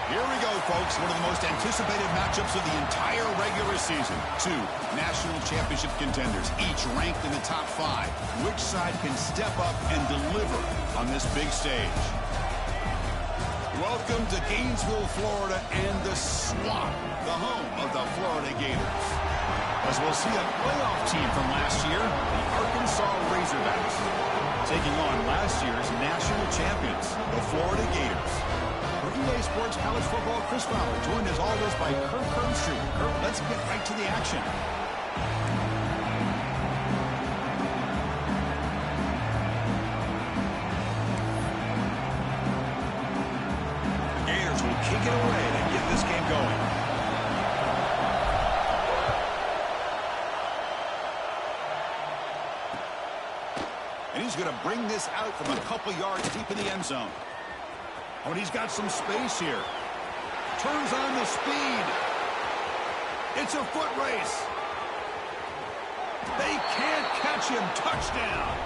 Here we go, folks. One of the most anticipated matchups of the entire regular season. Two national championship contenders, each ranked in the top 5. Which side can step up and deliver on this big stage? Welcome to Gainesville, Florida, and the Swamp, the home of the Florida Gators. As we'll see a playoff team from last year, the Arkansas Razorbacks, taking on last year's national champions, the Florida Gators. For EA Sports College Football, Chris Fowler, joined as always by Kirk Herbstreit. Kirk, let's get right to the action. The Gators will kick it away to get this game going. And he's going to bring this out from a couple yards deep in the end zone. Oh, and he's got some space here. Turns on the speed. It's a foot race. They can't catch him. Touchdown.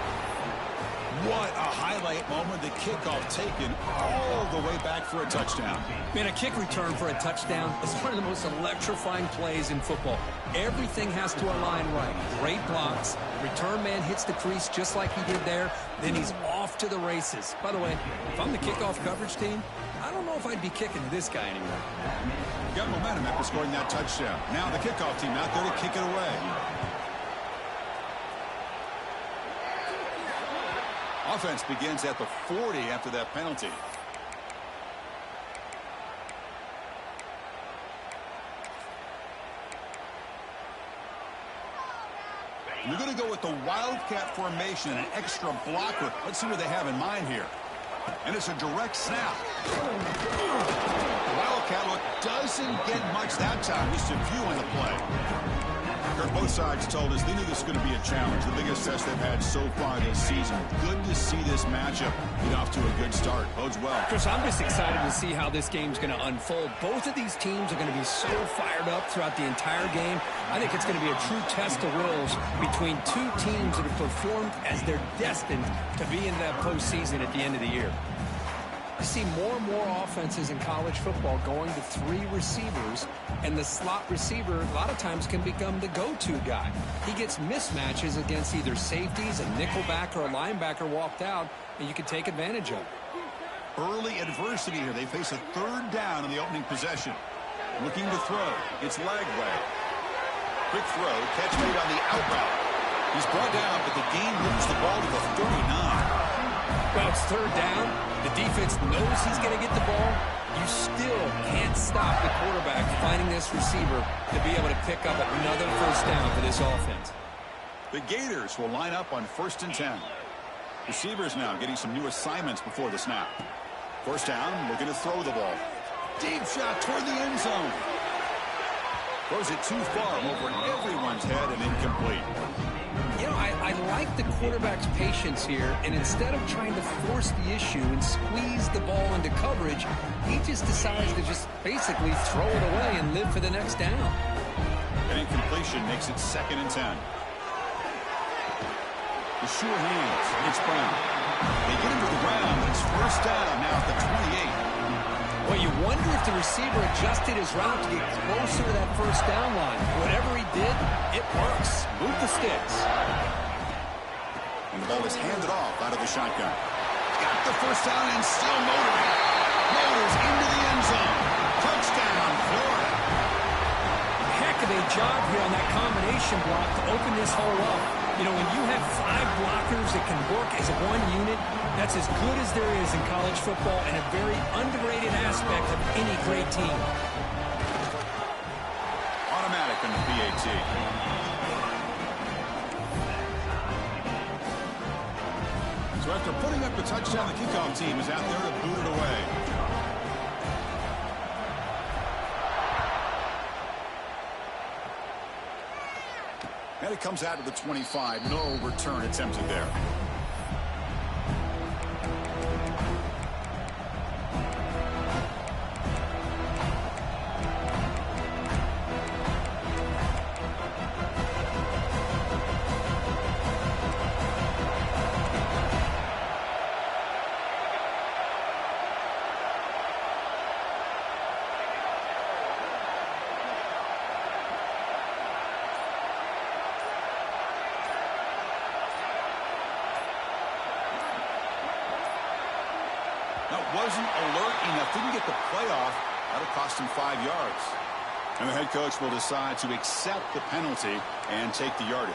What a highlight moment. The kickoff taken all the way back for a touchdown. Man, a kick return for a touchdown is one of the most electrifying plays in football. Everything has to align right. Great blocks. Return man hits the crease just like he did there. Then he's off to the races. By the way, if I'm the kickoff coverage team, I don't know if I'd be kicking this guy anymore. Got momentum after scoring that touchdown. Now the kickoff team out there to kick it away. Offense begins at the 40 after that penalty. You're going to go with the Wildcat formation and an extra blocker. Let's see what they have in mind here. And it's a direct snap. The Wildcat look doesn't get much that time. Just a few on the play. Both sides told us they knew this was going to be a challenge. The biggest test they've had so far this season. Good to see this matchup get off to a good start. Bodes well. Chris, I'm just excited to see how this game's going to unfold. Both of these teams are going to be so fired up throughout the entire game. I think it's going to be a true test of wills between two teams that have performed as they're destined to be in that postseason at the end of the year. I see more and more offenses in college football going to 3 receivers, and the slot receiver a lot of times can become the go-to guy. He gets mismatches against either safeties, a nickelback, or a linebacker walked out, and you can take advantage of it. Early adversity here. They face a 3rd down in the opening possession. Looking to throw. It's Lagway. Quick throw. Catch made on the out route. He's brought down, but the game moves the ball to the 39. Well, it's 3rd down. The defense knows he's going to get the ball. You still can't stop the quarterback finding this receiver to be able to pick up another 1st down for this offense. The Gators will line up on 1st and 10. Receivers now getting some new assignments before the snap. 1st down, looking to throw the ball. Deep shot toward the end zone. Throws it too far over everyone's head and incomplete. You know, I like the quarterback's patience here, and instead of trying to force the issue and squeeze the ball into coverage, he just decides to just basically throw it away and live for the next down. An incompletion makes it 2nd and 10. The sure hands. It's Brown. They get him to the ground, but it's 1st down now at the 28. Well, you wonder if the receiver adjusted his route to get closer to that 1st down line. Whatever he did, it works. Move the sticks. And the ball is handed off out of the shotgun. Got the 1st down and still motoring. Motors into the end zone. Touchdown, Florida. Heck of a job here on that combination block to open this hole up. You know, when you have 5 blockers that can work as one unit, that's as good as there is in college football and a very underrated aspect of any great team. Automatic on the PAT. So after putting up the touchdown, the kickoff team is out there to boot it away. And it comes out to the 25. No return attempted there. wasn't alert enough. Didn't get the play off. That'll cost him 5 yards. And the head coach will decide to accept the penalty and take the yardage.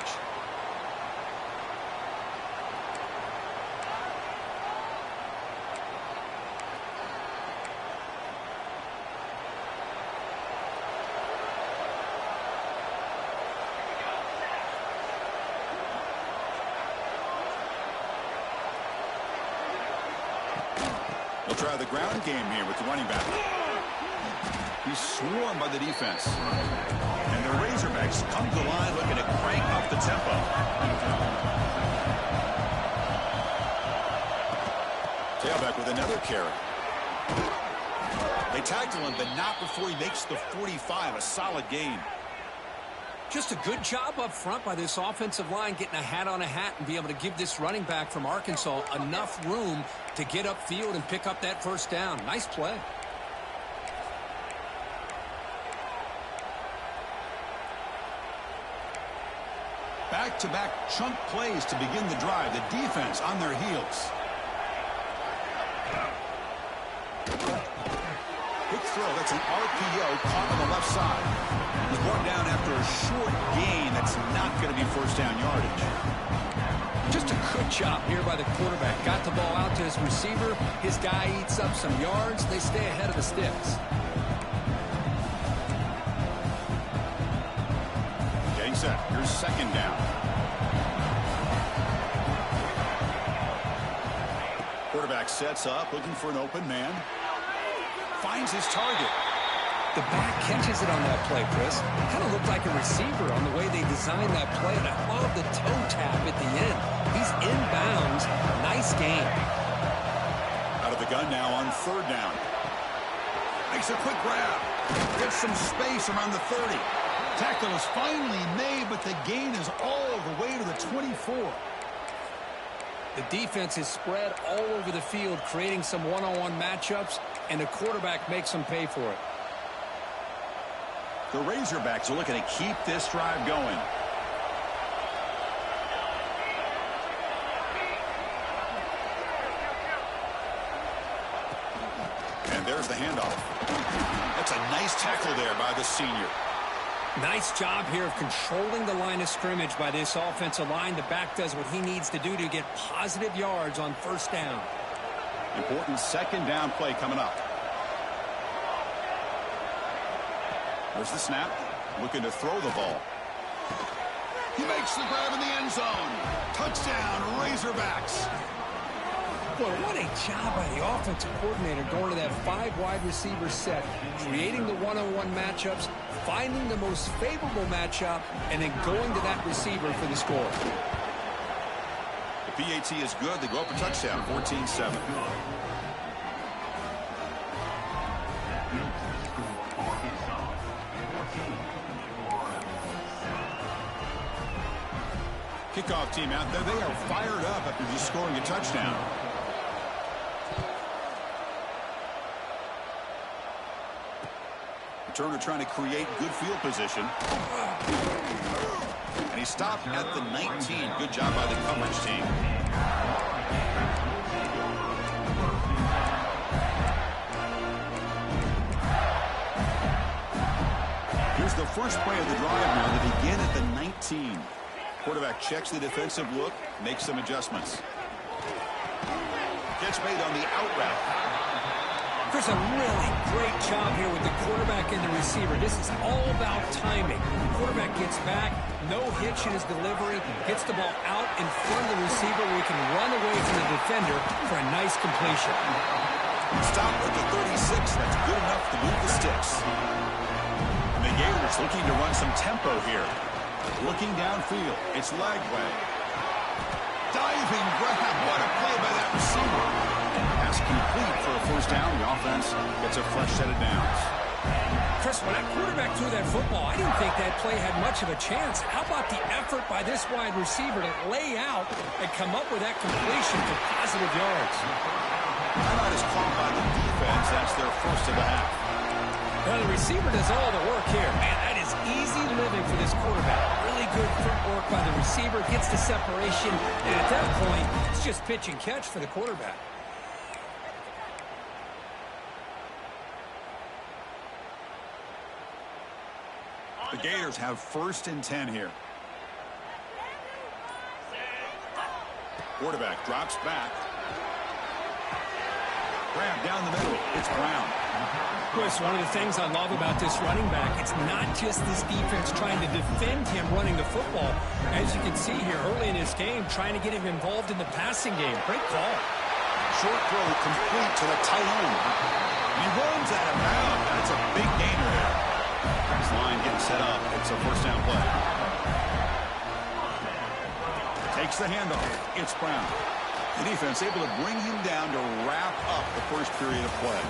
They'll try the ground game here with the running back. He's swarmed by the defense. And the Razorbacks come to the line looking to crank up the tempo. Tailback with another carry. They tackle him, but not before he makes the 45. A solid gain. Just a good job up front by this offensive line, getting a hat on a hat and be able to give this running back from Arkansas enough room to get upfield and pick up that first down. Nice play. Back-to-back chunk plays to begin the drive. The defense on their heels. Quick throw. That's an RPO caught on the left side. He's brought down after a short gain. That's not going to be first down yardage. Just a good job here by the quarterback. Got the ball out to his receiver. His guy eats up some yards. They stay ahead of the sticks. Getting set. Here's second down. Quarterback sets up, looking for an open man. Finds his target. The back catches it on that play, Chris. Kind of looked like a receiver on the way they designed that play, and I love the toe tap at the end. He's inbounds. Nice game. Out of the gun now on third down. Makes a quick grab. Gets some space around the 30. Tackle is finally made, but the gain is all the way to the 24. The defense is spread all over the field, creating some one-on-one matchups, and the quarterback makes them pay for it. The Razorbacks are looking to keep this drive going. And there's the handoff. That's a nice tackle there by the senior. Nice job here of controlling the line of scrimmage by this offensive line. The back does what he needs to do to get positive yards on first down. Important second down play coming up. There's the snap. Looking to throw the ball. He makes the grab in the end zone. Touchdown, Razorbacks. Boy, what a job by the offensive coordinator going to that 5 wide receiver set, creating the one-on-one matchups, finding the most favorable matchup, and then going to that receiver for the score. The PAT is good. They go up a touchdown, 14-7. Kickoff team out there. They are fired up after just scoring a touchdown. Turner trying to create good field position. And he stopped at the 19. Good job by the coverage team. Here's the first play of the drive now to begin at the 19. Quarterback checks the defensive look, makes some adjustments. Catch made on the out route. There's a really great job here with the quarterback and the receiver. This is all about timing. The quarterback gets back, no hitch in his delivery, gets the ball out in front of the receiver where he can run away from the defender for a nice completion. Stop at the 36. That's good enough to move the sticks. And the Gators looking to run some tempo here. Looking downfield. It's leg way. Diving grab. What a play by that receiver. Pass complete for a first down. The offense gets a fresh set of downs. Chris, when that quarterback threw that football, I didn't think that play had much of a chance. How about the effort by this wide receiver to lay out and come up with that completion for positive yards? Timeout is called by the defense. That's their first of the half. Well, the receiver does all the work here. Man, that is easy living for this quarterback. Really good footwork by the receiver, gets the separation, and at that point, it's just pitch and catch for the quarterback. The Gators have 1st and 10 here. Quarterback drops back. Grab down the middle. It's Brown. Chris, one of the things I love about this running back, it's not just this defense trying to defend him running the football. As you can see here early in this game, trying to get him involved in the passing game. Great call. Short throw complete to the tight end. He runs out of bounds. That's a big gainer there. This line getting set up. It's a 1st down play. Takes the handoff. It's Brown. The defense able to bring him down to wrap up the 1st period of play.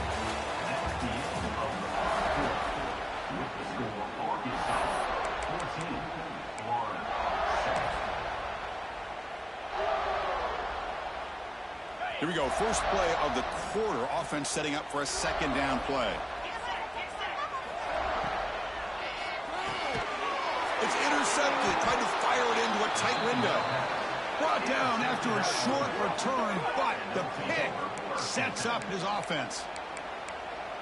Here we go. 1st play of the quarter. Offense setting up for a 2nd down play. It's intercepted. Tried to fire it into a tight window. Brought down after a short return, but the pick sets up his offense.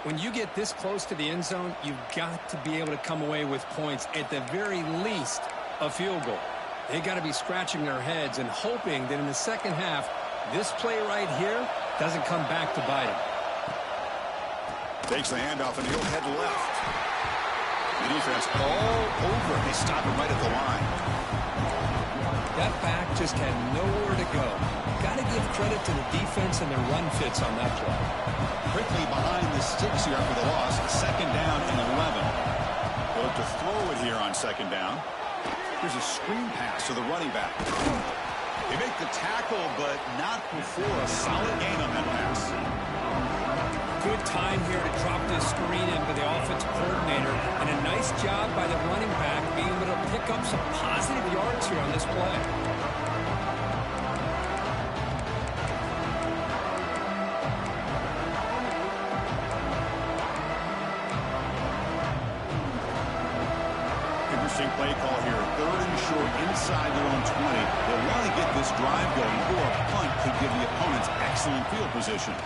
When you get this close to the end zone, you've got to be able to come away with points, at the very least a field goal. They got to be scratching their heads and hoping that in the 2nd half, this play right here doesn't come back to bite him. Takes the handoff and he'll head left. The defense all over. They stop him right at the line. That back just had nowhere to go. Got to give credit to the defense and their run fits on that play. Quickly behind the sticks here after the loss. 2nd down and 11. They'll look to throw it here on 2nd down. Here's a screen pass to the running back. They make the tackle, but not before a solid gain on that pass. Good time here to drop this screen in for the offensive coordinator, and a nice job by the running back being able to pick up some positive yards here on this play. Interesting play call here. 3rd and short inside their own 20. They'll want to get this drive going, or a punt could give the opponents excellent field position.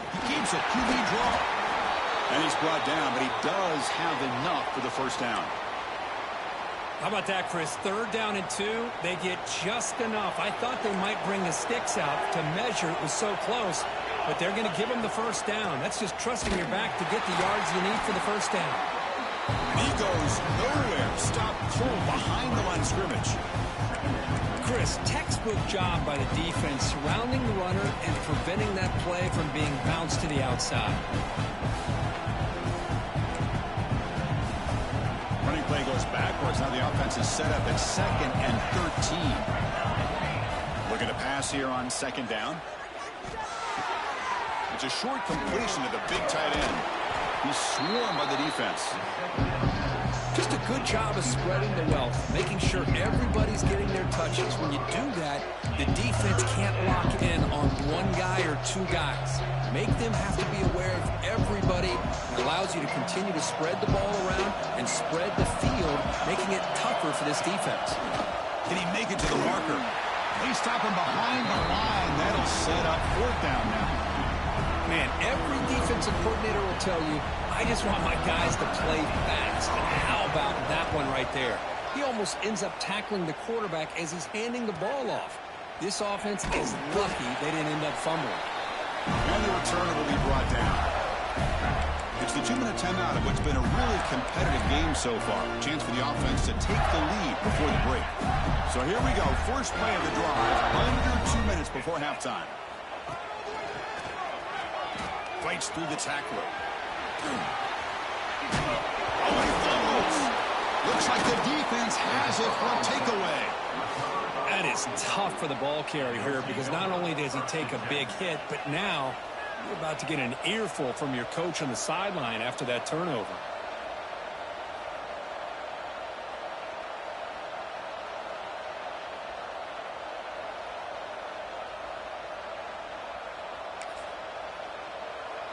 He keeps a QB draw. And he's brought down, but he does have enough for the 1st down. How about that, Chris? 3rd down and 2. They get just enough. I thought they might bring the sticks out to measure. It was so close, but they're going to give him the 1st down. That's just trusting your back to get the yards you need for the 1st down. And he goes nowhere. Stop pulled behind the line of scrimmage. Chris, textbook job by the defense surrounding the runner and preventing that play from being bounced to the outside. Running play goes backwards. Now the offense is set up at 2nd and 13. Looking to pass here on 2nd down. It's a short completion to the big tight end. He's swarmed by the defense. Just a good job of spreading the wealth, making sure everybody's getting their touches. When you do that, the defense can't lock in on one guy or 2 guys. Make them have to be aware of everybody. It allows you to continue to spread the ball around and spread the field, making it tougher for this defense. Can he make it to the marker? They stop him behind the line. That'll set up 4th down now. Man, every defensive coordinator will tell you, I just want my guys to play fast. And how about that one right there? He almost ends up tackling the quarterback as he's handing the ball off. This offense is lucky they didn't end up fumbling. And the return will be brought down. It's the 2-minute timeout of what's been a really competitive game so far. Chance for the offense to take the lead before the break. So here we go. 1st play of the drive, under 2 minutes before halftime. Fights through the tackler. Oh, he fumbles. Looks like the defense has it for a takeaway. That is tough for the ball carrier here because not only does he take a big hit, but now you're about to get an earful from your coach on the sideline after that turnover.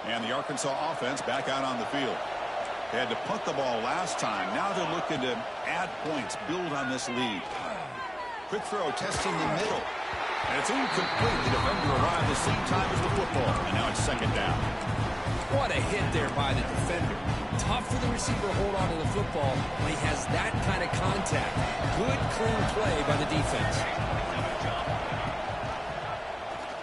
And the Arkansas offense back out on the field. They had to punt the ball last time. Now they're looking to add points, build on this lead. Quick throw, testing the middle. And it's incomplete. The defender arrived the same time as the football. And now it's 2nd down. What a hit there by the defender. Tough for the receiver to hold on to the football when he has that kind of contact. Good, clean play by the defense.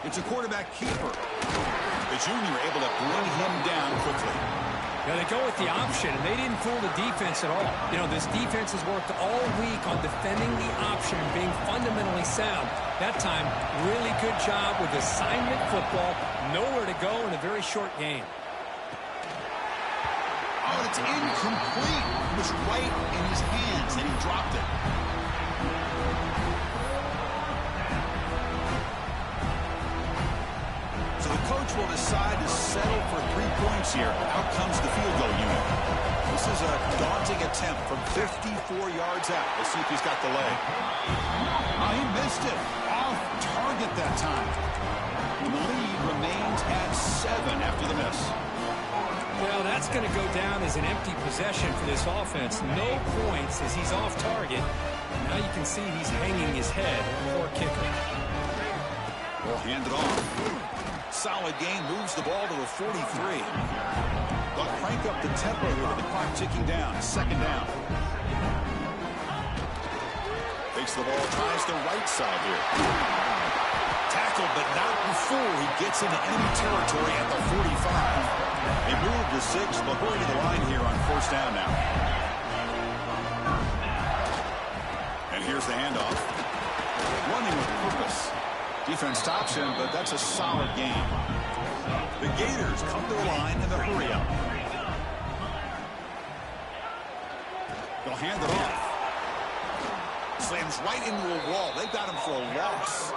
It's a quarterback keeper. The junior able to bring him down quickly. Now they go with the option, and they didn't fool the defense at all. You know, this defense has worked all week on defending the option and being fundamentally sound. That time, really good job with assignment football. Nowhere to go in a very short game. Oh, it's incomplete. It was right in his hands, and he dropped it. So the coach will decide to settle for 3 points here. Out comes the field goal unit. This is a daunting attempt from 54 yards out. Let's see if he's got the leg. Oh, he missed it. Off target that time. And the lead remains at 7 after the miss. Well, that's going to go down as an empty possession for this offense. No points as he's off target. Now you can see he's hanging his head. Poor kicker. We'll hand it off. Solid gain, moves the ball to the 43. They'll crank up the tempo here with the clock ticking down. Second down. Takes the ball, tries the right side here. Tackled, but not before he gets into enemy territory at the 45. They move to 6, but hurry to the line here on first down now. And here's the handoff. Running with purpose. Defense stops him, but that's a solid game. The Gators come to the line in the hurry-up. They'll hand it off. Slams right into a wall. They got him for a loss.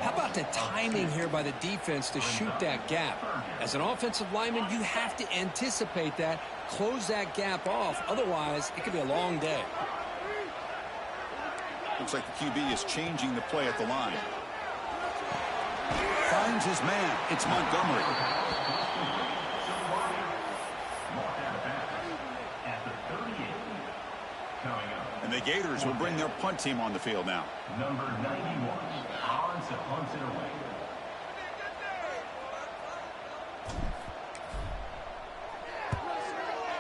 How about the timing here by the defense to shoot that gap? As an offensive lineman, you have to anticipate that, close that gap off. Otherwise, it could be a long day. Looks like the QB is changing the play at the line. Finds his man. It's Montgomery. And the Gators will bring their punt team on the field now. Number 91, Hans punts it away.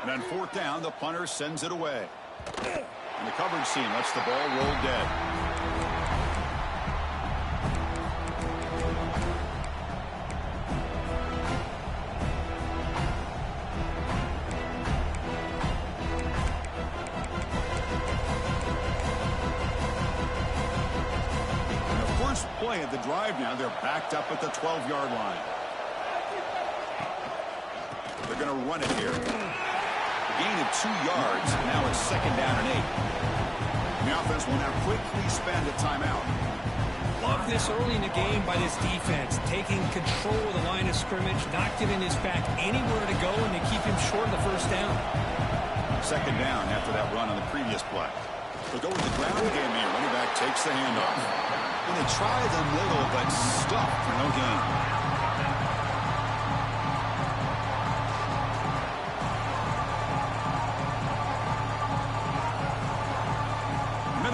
And on fourth down, the punter sends it away. And the coverage team lets the ball roll dead. And the first play of the drive now, they're backed up at the 12-yard line. They're going to run it here. Gain of 2 yards. Now it's second down and 8. And the offense will now quickly spend a timeout. Love this early in the game by this defense, taking control of the line of scrimmage, not giving his back anywhere to go, and to keep him short of the first down. Second down after that run on the previous play. They'll go with the ground game here. Running back takes the handoff. And they try the middle, but stuffed for no gain.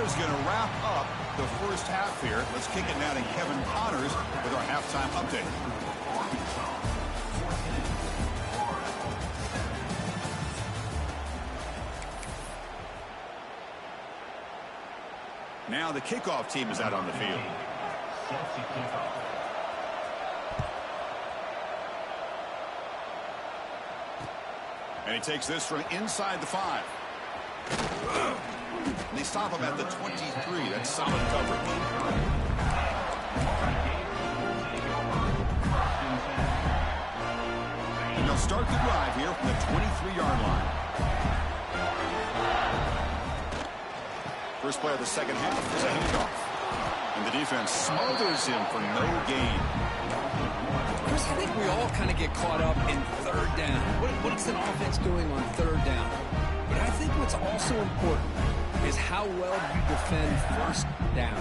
Is going to wrap up the first half here. Let's kick it now to Kevin Connors with our halftime update. Now the kickoff team is out on the field. And he takes this from inside the 5. And they stop him at the 23. That's solid coverage. And they'll start the drive here from the 23-yard line. First play of the second half is a handoff. And the defense smothers him for no gain. Chris, I think we all kind of get caught up in third down. What's an offense doing on third down? But I think what's also important is how well you defend first down.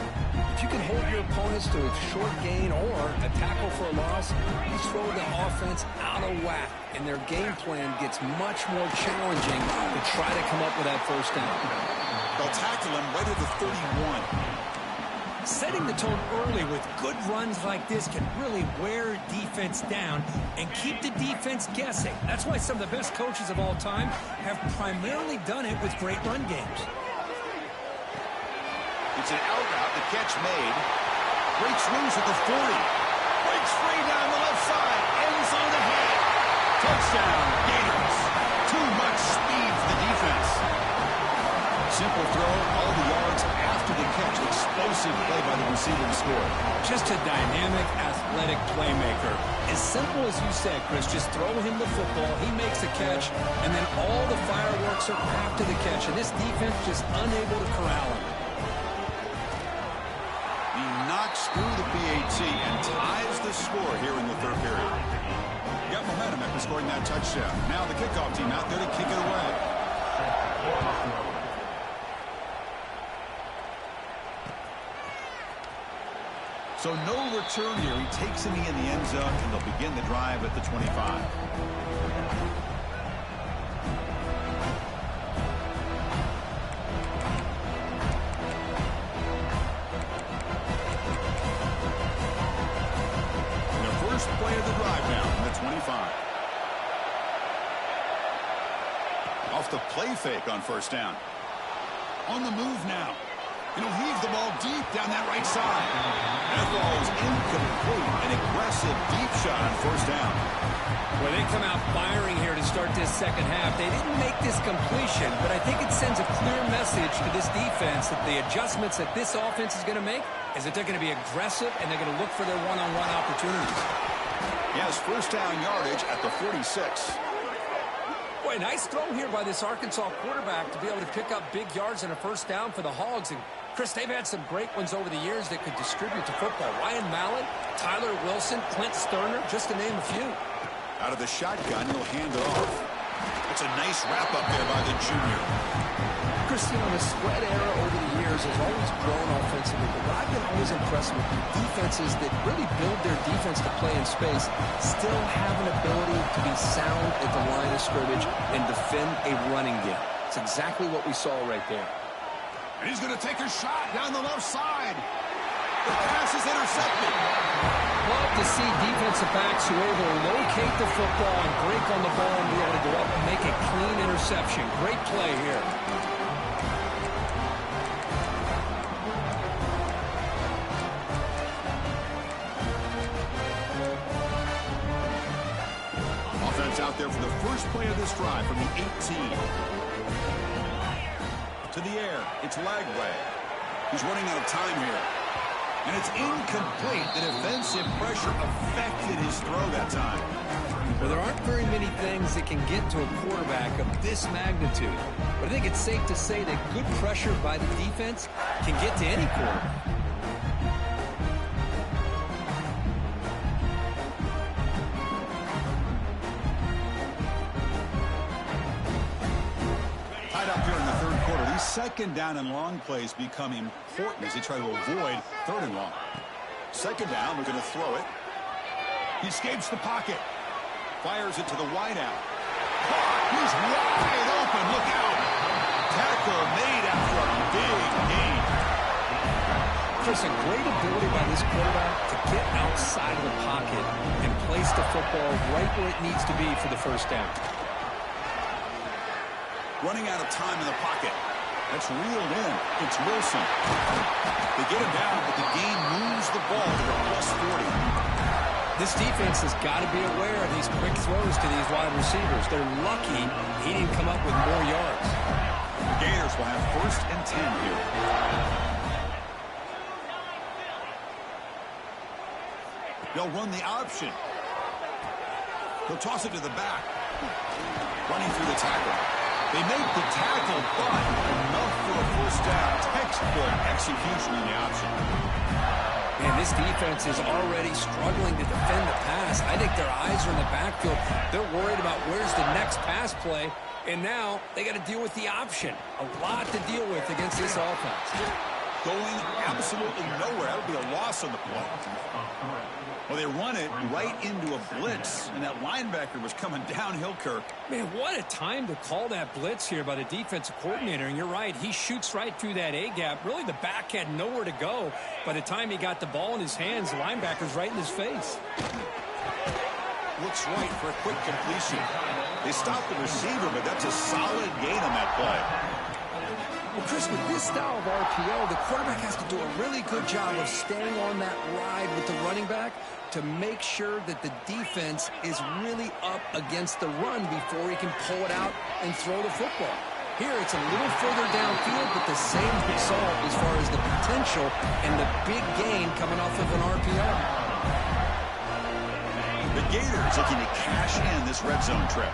If you can hold your opponents to a short gain or a tackle for a loss, you throw the offense out of whack, and their game plan gets much more challenging to try to come up with that first down. They'll tackle him right at the 31. Setting the tone early with good runs like this can really wear defense down and keep the defense guessing. That's why some of the best coaches of all time have primarily done it with great run games. It's an out route, the catch made. Breaks loose at the 40. Breaks free down the left side. End zone ahead. Touchdown, Gators. Too much speed for the defense. Simple throw, all the yards after the catch. Explosive play by the receiver to score. Just a dynamic, athletic playmaker. As simple as you said, Chris, just throw him the football, he makes the catch, and then all the fireworks are after the catch, and this defense just unable to corral him. He knocks through the PAT and ties the score here in the third period. Got momentum after scoring that touchdown. Now the kickoff team out there to kick it away. So no return here. He takes it in the end zone, and they'll begin the drive at the 25. And the first play of the drive now from the 25. Off the play fake on first down. On the move now. And he'll heave the ball deep down that right side. That ball is incomplete. An aggressive deep shot on first down. Well, they come out firing here to start this second half. They didn't make this completion, but I think it sends a clear message to this defense that the adjustments that this offense is going to make is that they're going to be aggressive and they're going to look for their one-on-one opportunities. Yes, first down yardage at the 46. Boy, nice throw here by this Arkansas quarterback to be able to pick up big yards and a first down for the Hogs. And, Chris, they've had some great ones over the years that could distribute the football. Ryan Mallett, Tyler Wilson, Clint Sterner, just to name a few. Out of the shotgun, he'll hand it off. It's a nice wrap-up there by the junior. Chris, you know, the spread era over the years has always grown offensively, but what I've been always impressed with defenses that really build their defense to play in space still have an ability to be sound at the line of scrimmage and defend a running game. It's exactly what we saw right there. And he's going to take a shot down the left side. The pass is intercepted. Love to see defensive backs who are able to locate the football and break on the ball and be able to go up and make a clean interception. Great play here. Offense out there for the first play of this drive from the 18. To the air, it's Lagway. He's running out of time here. And it's incomplete. The defensive pressure affected his throw that time. Well, there aren't very many things that can get to a quarterback of this magnitude. But I think it's safe to say that good pressure by the defense can get to any quarterback. Tied up here in the third quarter. These second down and long plays become important as they try to avoid third and long. Second down, we're going to throw it. He escapes the pocket. Fires it to the wideout. He's wide open. Look out. Tackle made after a big gain. Chris, a great ability by this quarterback to get outside of the pocket and place the football right where it needs to be for the first down. Running out of time in the pocket. That's reeled in. It's Wilson. They get him down, but the gain moves the ball to the +40. This defense has got to be aware of these quick throws to these wide receivers. They're lucky he didn't come up with more yards. The Gators will have first and 10 here. They'll run the option. He'll toss it to the back. Running through the tackle. They make the tackle, but enough for a first down. Textbook execution in the option. Man, this defense is already struggling to defend the pass. I think their eyes are in the backfield. They're worried about where's the next pass play, and now they got to deal with the option. A lot to deal with against this offense. going absolutely nowhere. That would be a loss on the play. Well, they run it right into a blitz, and that linebacker was coming downhill, Kirk. Man, what a time to call that blitz here by the defensive coordinator. And you're right, he shoots right through that A-gap. Really, the back had nowhere to go. By the time he got the ball in his hands, the linebacker's right in his face. Looks right for a quick completion. They stopped the receiver, but that's a solid gain on that play. Well, Chris, with this style of RPO, the quarterback has to do a really good job of staying on that ride with the running back to make sure that the defense is really up against the run before he can pull it out and throw the football. Here, it's a little further downfield, but the same result as far as the potential and the big gain coming off of an RPO. The Gators looking to cash in this red zone trip.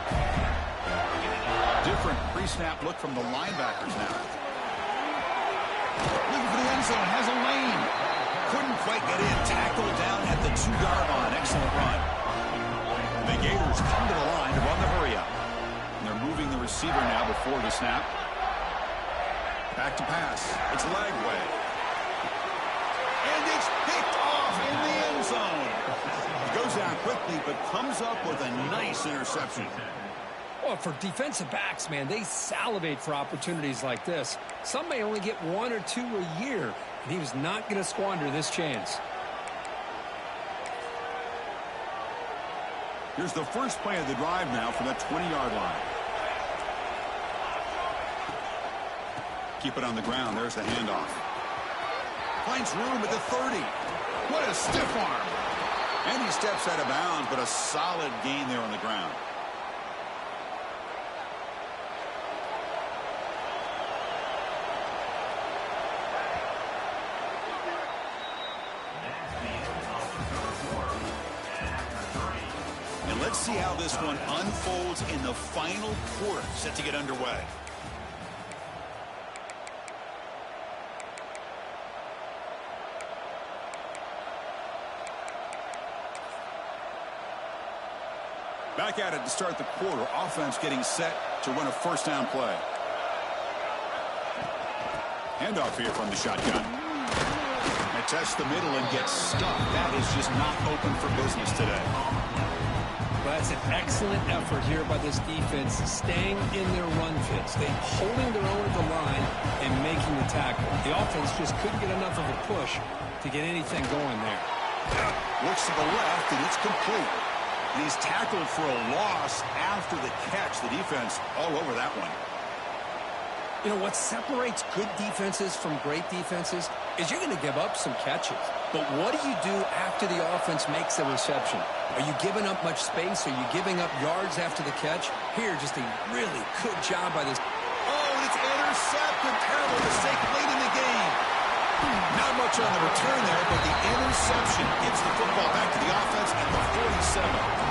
Different pre-snap look from the linebackers now. Looking for the end zone, has a lane. Couldn't quite get in. Tackled down at the 2-yard line. Excellent run. The Gators come to the line to run the hurry up. And they're moving the receiver now before the snap. Back to pass. It's Lagway. And it's picked off in the end zone. It goes down quickly, but comes up with a nice interception. Well, for defensive backs, man, they salivate for opportunities like this. Some may only get 1 or 2 a year, and he was not going to squander this chance. Here's the first play of the drive now from that 20-yard line. Keep it on the ground. There's the handoff. Finds room at the 30. What a stiff arm. And he steps out of bounds, but a solid gain there on the ground. And let's see how this one unfolds in the final quarter, set to get underway. Back at it to start the quarter. Offense getting set to run a first down play. Handoff here from the shotgun. They test the middle and get stuck. That is just not open for business today. Well, that's an excellent effort here by this defense, staying in their run fits. They holding their own at the line and making the tackle. The offense just couldn't get enough of a push to get anything going there. Looks to the left, and it's complete. And he's tackled for a loss after the catch. The defense all over that one. You know, what separates good defenses from great defenses is you're going to give up some catches. But what do you do after the offense makes a reception? Are you giving up much space? Are you giving up yards after the catch? Here, just a really good job by this. Oh, and it's intercepted. Terrible mistake late in the game. Not much on the return there, but the interception gives the football back to the offense at the 47.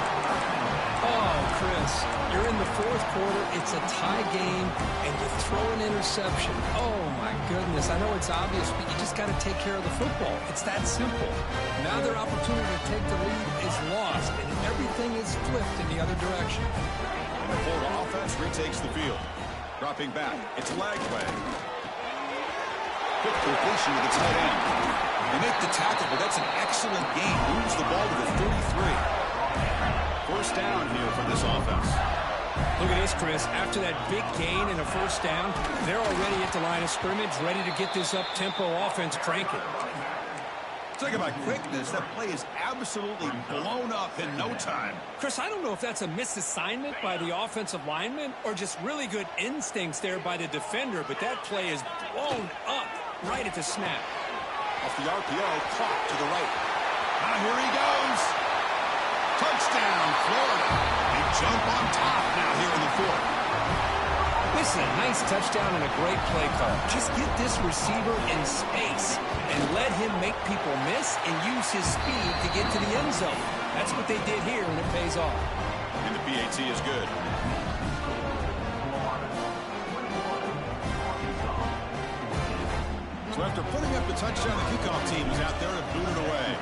Oh, Chris, you're in the fourth quarter. It's a tie game, and you throw an interception. Oh, my goodness. I know it's obvious, but you just got to take care of the football. It's that simple. Now their opportunity to take the lead is lost, and everything is flipped in the other direction. And the Florida offense retakes the field. Dropping back, it's Lagway. Quick completion to the tight end. They make the tackle, but that's an excellent gain. Moves the ball to the 33. First down here for this offense. Look at this, Chris. After that big gain and a first down, they're already at the line of scrimmage, ready to get this up-tempo offense cranking. Talk about quickness. That play is absolutely blown up in no time. Chris, I don't know if that's a misassignment by the offensive lineman or just really good instincts there by the defender, but that play is blown up right at the snap. Off the RPO, clock to the right. Now here he goes. Touchdown, Florida. They jump on top now here in the fourth. This is a nice touchdown and a great play call. Just get this receiver in space and let him make people miss and use his speed to get to the end zone. That's what they did here, and it pays off. And the PAT is good. So after putting up the touchdown, the kickoff team is out there to boot it away.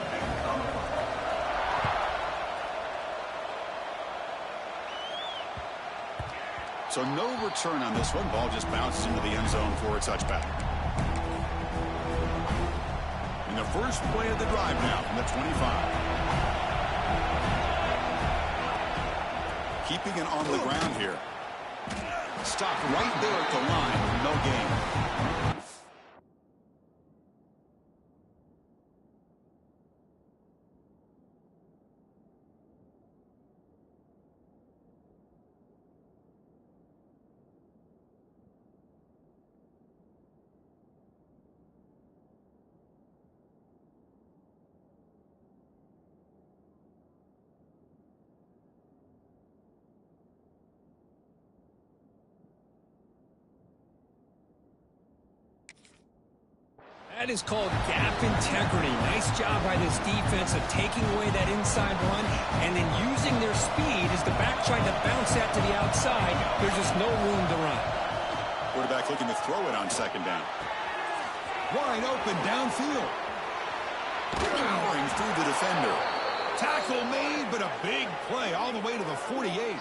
So no return on this one. Ball just bounces into the end zone for a touchback. First play of the drive now from the 25. Keeping it on the ground here. Stopped right there at the line. No gain. That is called gap integrity. Nice job by this defense of taking away that inside run and then using their speed as the back tried to bounce that to the outside. There's just no room to run. Quarterback looking to throw it on second down. Wide open downfield. Powering through the defender. Tackle made, but a big play all the way to the 48.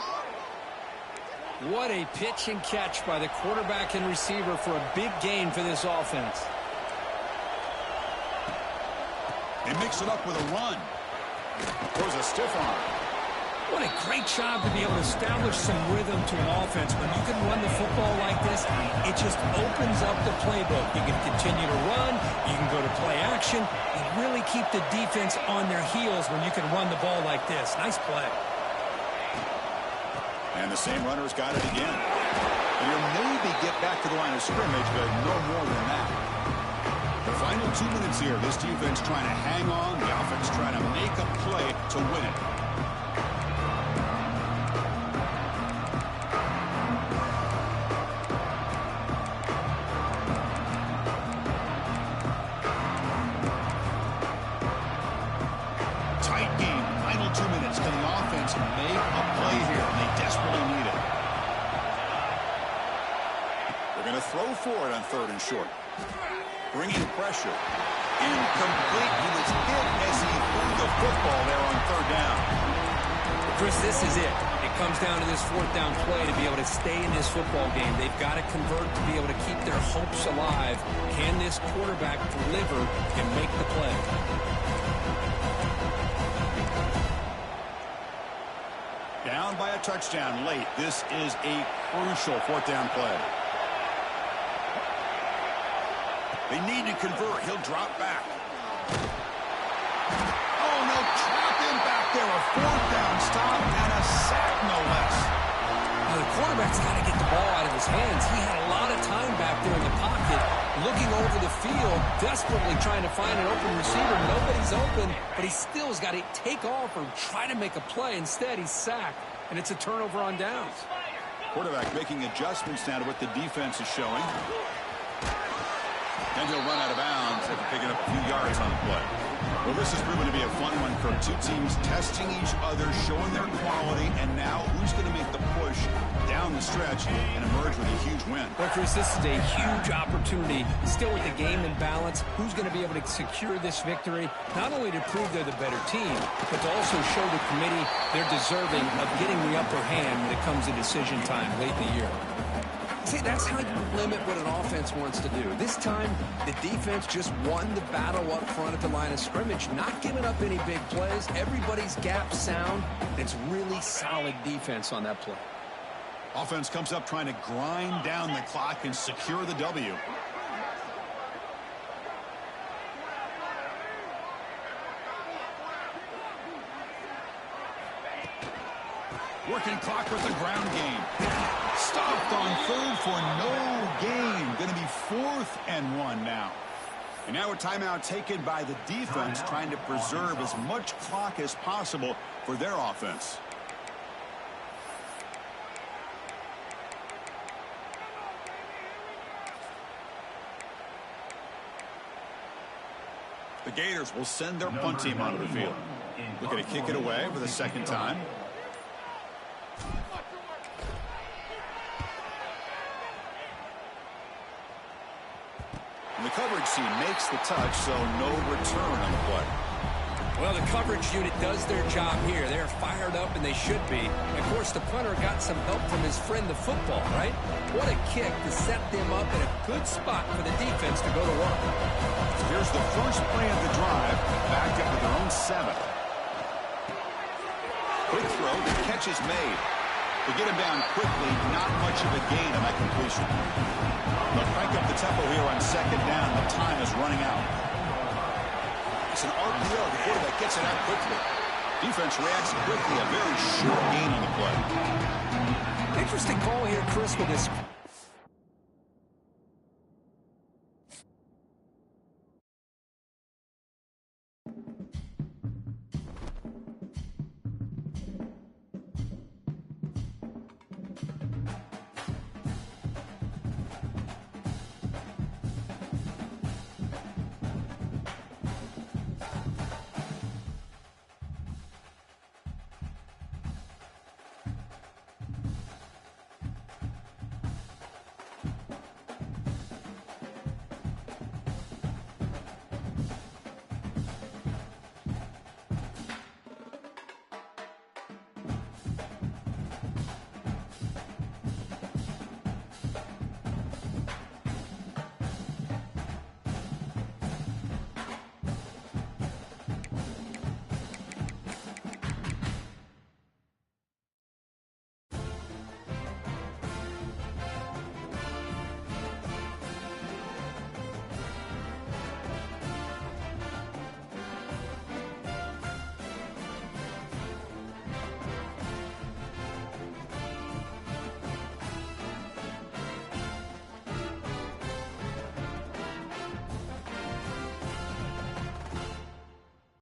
What a pitch and catch by the quarterback and receiver for a big gain for this offense. They mix it up with a run. Throws a stiff arm. What a great job to be able to establish some rhythm to an offense. When you can run the football like this, it just opens up the playbook. You can continue to run. You can go to play action. And really keep the defense on their heels when you can run the ball like this. Nice play. And the same runner's got it again. And he'll maybe get back to the line of scrimmage, but no more than that. The final 2 minutes here, this defense trying to hang on, the offense trying to make a play to win it. Tight game, final 2 minutes. Can the offense make a play here? They desperately need it. They're going to throw for it on third and short. Bringing pressure. Incomplete. He was hit as he threw the football there on third down. Chris, this is it. It comes down to this fourth down play to be able to stay in this football game. They've got to convert to be able to keep their hopes alive. Can this quarterback deliver and make the play? Down by a touchdown late. This is a crucial fourth down play. They need to convert. He'll drop back. Oh, no, trap him back there. A fourth down stop and a sack, no less. Now, the quarterback's got to get the ball out of his hands. He had a lot of time back there in the pocket, looking over the field, desperately trying to find an open receiver. Nobody's open, but he still has got to take off or try to make a play. Instead, he's sacked, and it's a turnover on downs. Quarterback making adjustments now to what the defense is showing. And he'll run out of bounds after picking up a few yards on the play. Well, this has proven to be a fun one, Kirk. Two teams testing each other, showing their quality, and now who's going to make the push down the stretch and emerge with a huge win? Well, Chris, this is a huge opportunity. Still with the game in balance, who's going to be able to secure this victory, not only to prove they're the better team, but to also show the committee they're deserving of getting the upper hand when it comes to decision time late in the year. See, that's how you limit what an offense wants to do. This time, the defense just won the battle up front at the line of scrimmage, not giving up any big plays. Everybody's gap sound. It's really solid defense on that play. Offense comes up trying to grind down the clock and secure the W. Working clock with the ground game. Stopped on third for no gain. Going to be 4th and 1 now. And now a timeout taken by the defense, trying to preserve as much clock as possible for their offense. The Gators will send their punt team onto the field. Looking to kick it away for the second time. And the coverage team makes the touch, so no return on the play. Well, the coverage unit does their job here. They're fired up, and they should be. Of course, the punter got some help from his friend, the football, right? What a kick to set them up in a good spot for the defense to go to work. Here's the first play of the drive, backed up to their own 7. Quick throw, the catch is made. To get him down quickly, not much of a gain on that completion. They'll crank up the tempo here on 2nd down. The time is running out. It's an RPO. The quarterback gets it out quickly. Defense reacts quickly. A very short gain on the play. Interesting call here, Chris, with this